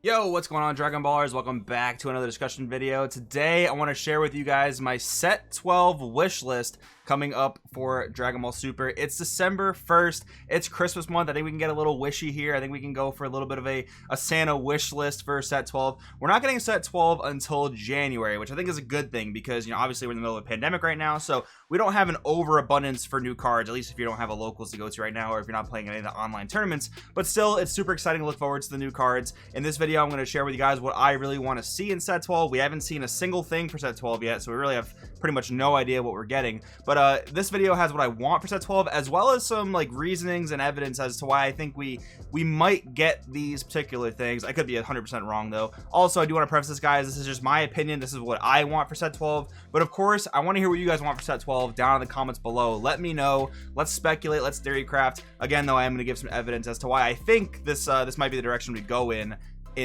Yo, what's going on, Dragon Ballers? Welcome back to another discussion video. Today, I want to share with you guys my set 12 wish list coming up for Dragon Ball Super. It's December 1st. It's Christmas month. I think we can get a little wishy here. I think we can go for a little bit of a Santa wish list for set 12. We're not getting set 12 until January, which I think is a good thing because, you know, obviously we're in the middle of a pandemic right now, so we don't have an overabundance for new cards, at least if you don't have a locals to go to right now or if you're not playing any of the online tournaments. But still, it's super exciting to look forward to the new cards. In this video, I'm going to share with you guys what I really want to see in set 12. We haven't seen a single thing for set 12 yet, so we really have pretty much no idea what we're getting. But this video has what I want for set 12, as well as some like reasonings and evidence as to why I think we might get these particular things. I could be 100% wrong though. Also, I do want to preface this, guys, this is just my opinion. This is what I want for set 12, but of course I want to hear what you guys want for set 12 down in the comments below. Let me know. Let's speculate. Let's theory craft. Again though, I am going to give some evidence as to why I think this might be the direction we go in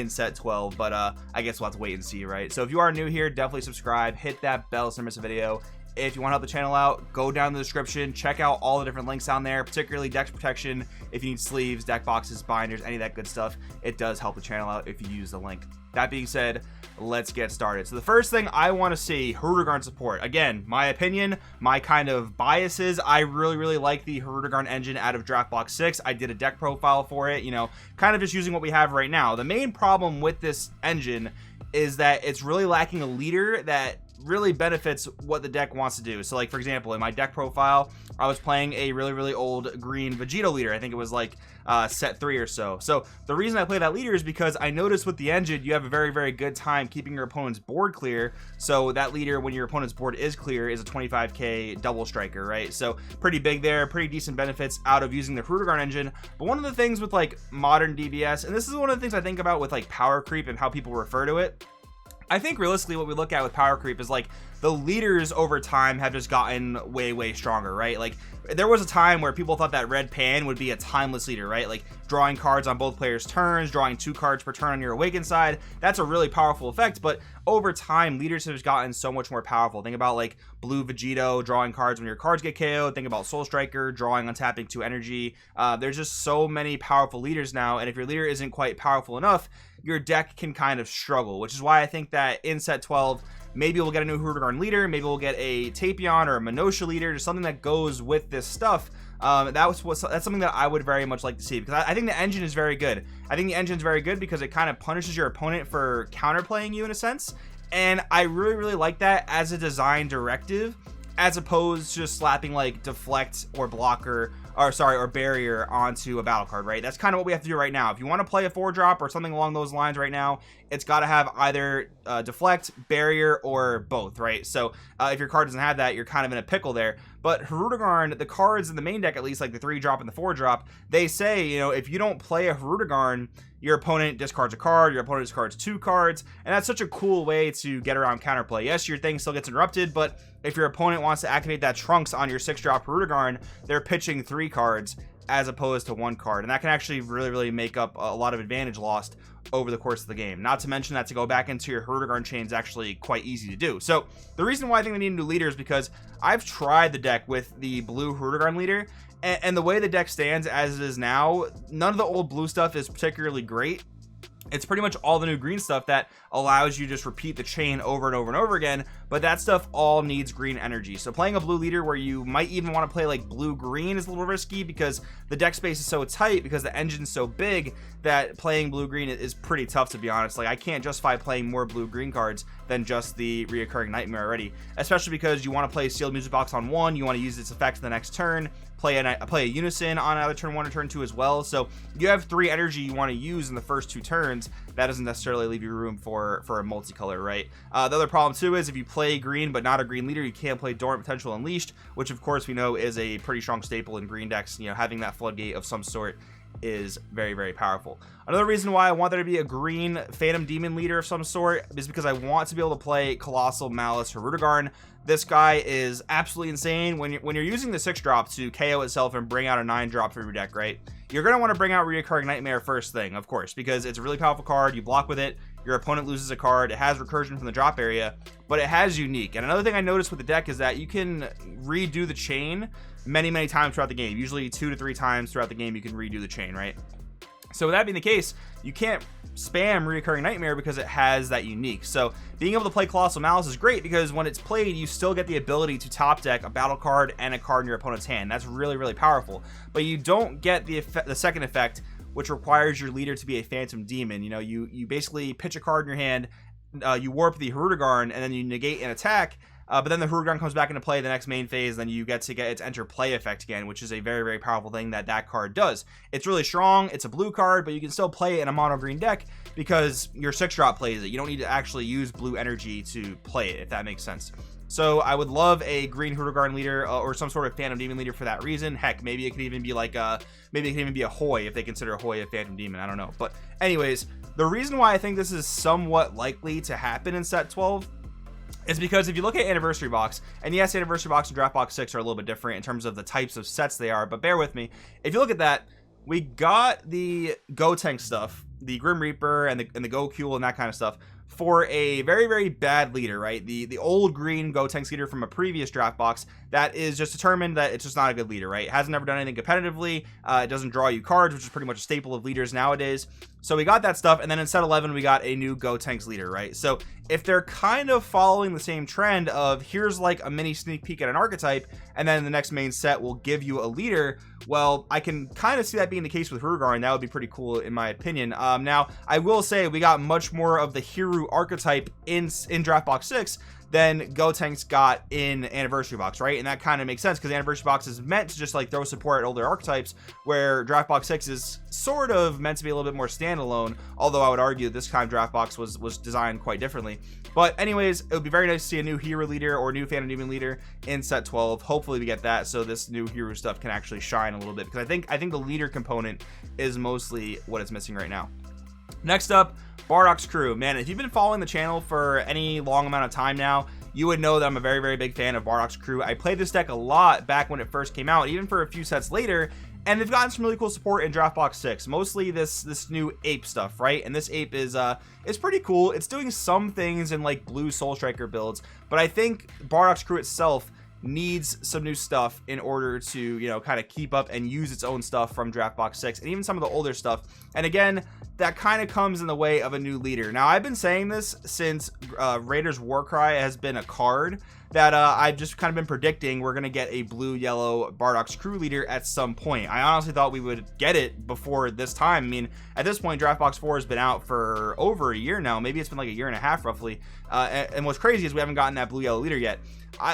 set 12, but I guess we'll have to wait and see, right? So if you are new here, definitely subscribe, hit that bell so you don't miss a video. If you want to help the channel out, go down in the description, check out all the different links down there, particularly deck protection. If you need sleeves, deck boxes, binders, any of that good stuff, it does help the channel out if you use the link. That being said, let's get started. So the first thing I want to see, Hirudegarn support. Again, my opinion, my kind of biases, I really like the Hirudegarn engine out of Draft Block 6. I did a deck profile for it, you know, kind of just using what we have right now. The main problem with this engine is that it's really lacking a leader that really benefits what the deck wants to do. So like, for example, in my deck profile, I was playing a really old green Vegito leader. I think it was like set 3 or so. So the reason I play that leader is because I noticed with the engine, you have a very good time keeping your opponent's board clear. So that leader, when your opponent's board is clear, is a 25k double striker, right? So pretty big there, pretty decent benefits out of using the Hirudegarn engine. But one of the things with like modern DBS, and this is one of the things I think about with like power creep and how people refer to it, I think realistically what we look at with power creep is like the leaders over time have just gotten way stronger, right? Like there was a time where people thought that Red Pan would be a timeless leader, right? Like drawing cards on both players' turns, drawing 2 cards per turn on your awakened side. That's a really powerful effect, but over time leaders have gotten so much more powerful. Think about like blue Vegito drawing cards when your cards get KO'd. Think about Soul Striker drawing on tapping 2 energy. There's just so many powerful leaders now, and if your leader isn't quite powerful enough, your deck can kind of struggle, which is why I think that in set 12 maybe we'll get a new Hirudegarn leader, maybe we'll get a Tapion or a Minosha leader, just something that goes with this stuff. That's something that I would very much like to see, because I think the engine is very good. I think the engine's very good because it kind of punishes your opponent for counterplaying you in a sense, and I really like that as a design directive, as opposed to just slapping like deflect or blocker or barrier onto a battle card, right? That's kind of what we have to do right now. If you want to play a 4-drop or something along those lines right now, it's got to have either deflect, barrier, or both, right? So if your card doesn't have that, you're kind of in a pickle there. But Hirudegarn, the cards in the main deck, at least like the 3-drop and the 4-drop, they say, you know, if you don't play a Hirudegarn, your opponent discards a card, your opponent discards 2 cards, and that's such a cool way to get around counterplay. Yes, your thing still gets interrupted, but if your opponent wants to activate that Trunks on your 6-drop Hirudegarn, they're pitching 3 cards as opposed to 1 card, and that can actually really make up a lot of advantage lost over the course of the game. Not to mention that to go back into your Hirudegarn chain is actually quite easy to do. So the reason why I think we need a new leader is because I've tried the deck with the blue Hirudegarn leader, and the way the deck stands as it is now, none of the old blue stuff is particularly great. It's pretty much all the new green stuff that allows you to just repeat the chain over and over again, but that stuff all needs green energy. So playing a blue leader where you might even want to play like blue-green is a little risky because the deck space is so tight, because the engine's so big, that playing blue-green is pretty tough, to be honest. Like I can't justify playing more blue-green cards than just the reoccurring Nightmare already, especially because you want to play Sealed Music Box on 1, you want to use its effect the next turn, play a Unison on either turn 1 or turn 2 as well. So you have 3 energy you want to use in the first 2 turns. That doesn't necessarily leave you room for a multicolor, right? The other problem too is if you play green but not a green leader, you can't play Dormant Potential Unleashed, which of course we know is a pretty strong staple in green decks. You know, having that floodgate of some sort is very powerful. Another reason why I want there to be a green Phantom Demon leader of some sort is because I want to be able to play Colossal Malice Hirudegarn. This guy is absolutely insane. When you're using the 6-drop to KO itself and bring out a 9-drop for your deck, right? You're going to want to bring out Reoccurring Nightmare first thing, of course, because it's a really powerful card. You block with it, your opponent loses a card, it has recursion from the drop area, but it has unique. And another thing I noticed with the deck is that you can redo the chain many times throughout the game. Usually 2 to 3 times throughout the game you can redo the chain, right? So with that being the case, you can't spam Reoccurring Nightmare because it has that unique. So being able to play Colossal Malice is great because when it's played, you still get the ability to top deck a battle card and a card in your opponent's hand. That's really, really powerful. But you don't get the second effect, which requires your leader to be a Phantom Demon. You know, you basically pitch a card in your hand, you warp the Hirudegarn, and then you negate an attack. But then the Hirudegarn comes back into play the next main phase, then you get its enter play effect again, which is a very, very powerful thing that card does. It's really strong, it's a blue card, but you can still play it in a mono green deck because your 6-drop plays it. You don't need to actually use blue energy to play it, if that makes sense. So I would love a green Hirudegarn leader or some sort of Phantom Demon leader for that reason. Heck, maybe it could even be like a Hoi if they consider Hoi a Phantom Demon. I don't know. But anyways, the reason why I think this is somewhat likely to happen in set 12 is because if you look at Anniversary Box, and yes, Anniversary Box and Draft Box 6 are a little bit different in terms of the types of sets they are, but bear with me. If you look at that, we got the Gotenks stuff, the Grim Reaper and the Gokul and that kind of stuff for a very, very bad leader, right? The old green Gotenks leader from a previous draft box that is just determined that it's just not a good leader, right? It hasn't ever done anything competitively. It doesn't draw you cards, which is pretty much a staple of leaders nowadays. So we got that stuff, and then in set 11 we got a new Gotenks leader, right? So if they're kind of following the same trend of here's like a mini sneak peek at an archetype, and then the next main set will give you a leader, well, I can kind of see that being the case with Hirudegarn. That would be pretty cool in my opinion. Now I will say we got much more of the Hiru archetype in Draft Box 6 than Gotenks got in Anniversary Box, right? And that kind of makes sense because Anniversary Box is meant to just like throw support at older archetypes, where Draft Box 6 is sort of meant to be a little bit more standalone, although I would argue this time Draft Box was designed quite differently. But anyways, it would be very nice to see a new Hero leader or new Phantom Demon leader in set 12. Hopefully we get that so this new Hero stuff can actually shine a little bit, because I think the leader component is mostly what it's missing right now. Next up, Bardock's Crew. Man, if you've been following the channel for any long amount of time now, you would know that I'm a very, very big fan of Bardock's Crew. I played this deck a lot back when it first came out, even for a few sets later, and they've gotten some really cool support in Draft Box 6. Mostly this new ape stuff, right? And this ape is pretty cool. It's doing some things in like blue Soul Striker builds, but I think Bardock's Crew itself needs some new stuff in order to, you know, kind of keep up and use its own stuff from Draft Box 6 and even some of the older stuff. And again, that kind of comes in the way of a new leader. Now, I've been saying this since Raiders Warcry has been a card that I've just kind of been predicting we're going to get a blue-yellow Bardock's Crew leader at some point. I honestly thought we would get it before this time. I mean, at this point, Draft Box 4 has been out for over a year now. Maybe it's been like a year and a half, roughly. And what's crazy is we haven't gotten that blue-yellow leader yet.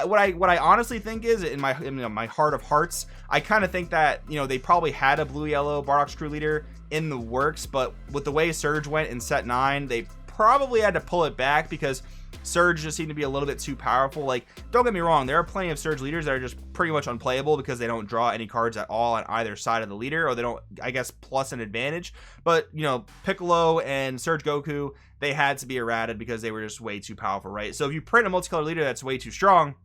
What I honestly think is, in my heart of hearts, I kind of think that, you know, they probably had a blue-yellow Bardock's Crew leader in the works, but with the way Surge went in set 9, they probably had to pull it back because Surge just seemed to be a little bit too powerful. Like, don't get me wrong, there are plenty of Surge leaders that are just pretty much unplayable because they don't draw any cards at all on either side of the leader, or they don't, I guess, plus an advantage. But, you know, Piccolo and Surge Goku, they had to be errated because they were just way too powerful, right? So if you print a multicolor leader that's way too strong,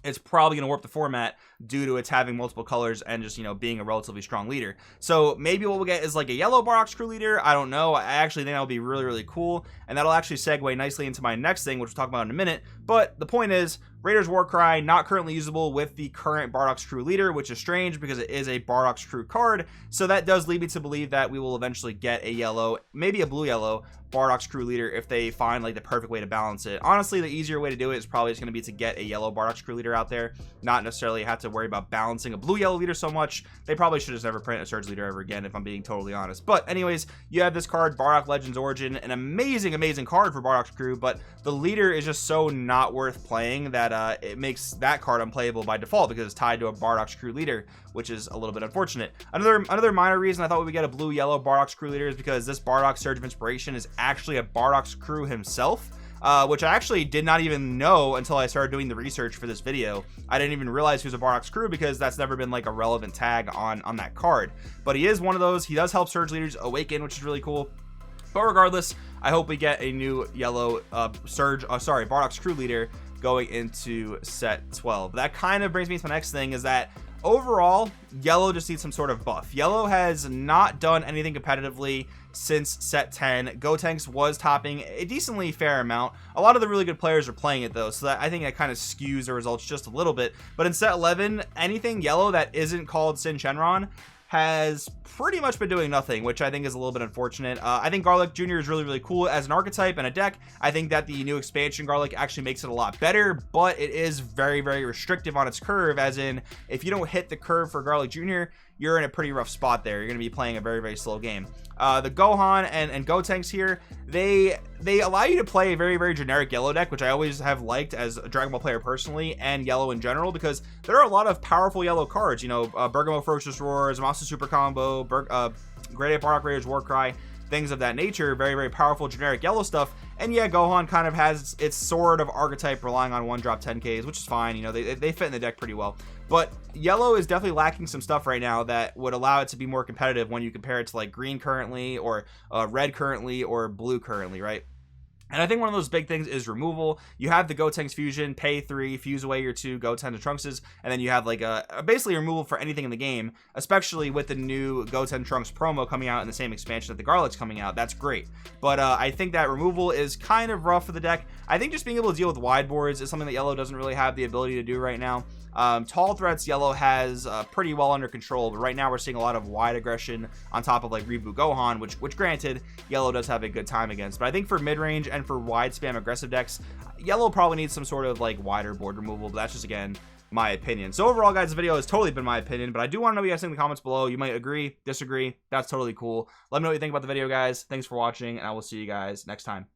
it's probably going to warp the format due to its having multiple colors and just, you know, being a relatively strong leader. So maybe what we'll get is like a yellow Bardock's Crew leader. I don't know. I actually think that'll be really, really cool. And that'll actually segue nicely into my next thing, which we'll talk about in a minute. But the point is, Raiders Warcry not currently usable with the current Bardock's Crew leader, which is strange because it is a Bardock's Crew card. So that does lead me to believe that we will eventually get a yellow, maybe a blue-yellow Bardock's Crew leader if they find like the perfect way to balance it. Honestly, the easier way to do it is probably just going to be to get a yellow Bardock's Crew leader out there, not necessarily have to worry about balancing a blue-yellow leader so much. They probably should just never print a Surge leader ever again, if I'm being totally honest. But anyways, you have this card, Bardock Legends Origin, an amazing, amazing card for Bardock's Crew, but the leader is just so not worth playing that it makes that card unplayable by default because it's tied to a Bardock's Crew leader, which is a little bit unfortunate. Another minor reason I thought we would get a blue-yellow Bardock's Crew leader is because this Bardock Surge of Inspiration is actually a Bardock's Crew himself, which I actually did not even know until I started doing the research for this video. I didn't even realize he was a Bardock's Crew because that's never been like a relevant tag on that card. But he is one of those. He does help Surge leaders awaken, which is really cool. But regardless, I hope we get a new yellow Bardock's Crew leader going into set 12. That kind of brings me to my next thing, is that overall, yellow just needs some sort of buff. Yellow has not done anything competitively since set 10. Gotenks was topping a decently fair amount. A lot of the really good players are playing it though, so that I think that kind of skews the results just a little bit. But in set 11, anything yellow that isn't called Sin Shenron has pretty much been doing nothing, which I think is a little bit unfortunate. I think Garlic Jr. is really cool as an archetype and a deck. I think that the new expansion Garlic actually makes it a lot better, but it is very restrictive on its curve, as in if you don't hit the curve for Garlic Jr., you're in a pretty rough spot there. You're going to be playing a very slow game. The Gohan and Gotenks here, they allow you to play a very generic yellow deck, which I always have liked as a Dragon Ball player personally, and yellow in general, because there are a lot of powerful yellow cards. You know, Bergamo Ferocious Roar, Zamasu Super Combo, Great Ape Bardock Raiders Warcry, things of that nature. Very powerful generic yellow stuff. And yeah, Gohan kind of has its sort of archetype relying on 1-drop 10Ks, which is fine. You know, they fit in the deck pretty well. But yellow is definitely lacking some stuff right now that would allow it to be more competitive when you compare it to like green currently, or red currently, or blue currently, right? And I think one of those big things is removal. You have the Gotenks fusion, pay 3, fuse away your 2 Goten to Trunkses, and then you have like a basically removal for anything in the game, especially with the new Goten Trunks promo coming out in the same expansion that the Garlic's coming out. That's great. But I think that removal is kind of rough for the deck. I think just being able to deal with wide boards is something that yellow doesn't really have the ability to do right now. Tall threats yellow has pretty well under control, but right now we're seeing a lot of wide aggression on top of like Reboot Gohan, which granted yellow does have a good time against. But I think for mid-range and for wide spam aggressive decks, yellow probably needs some sort of like wider board removal, but that's just, again, my opinion. So overall, guys, the video has totally been my opinion, but I do want to know what you guys think in the comments below. You might agree, disagree. That's totally cool. Let me know what you think about the video, guys. Thanks for watching, and I will see you guys next time.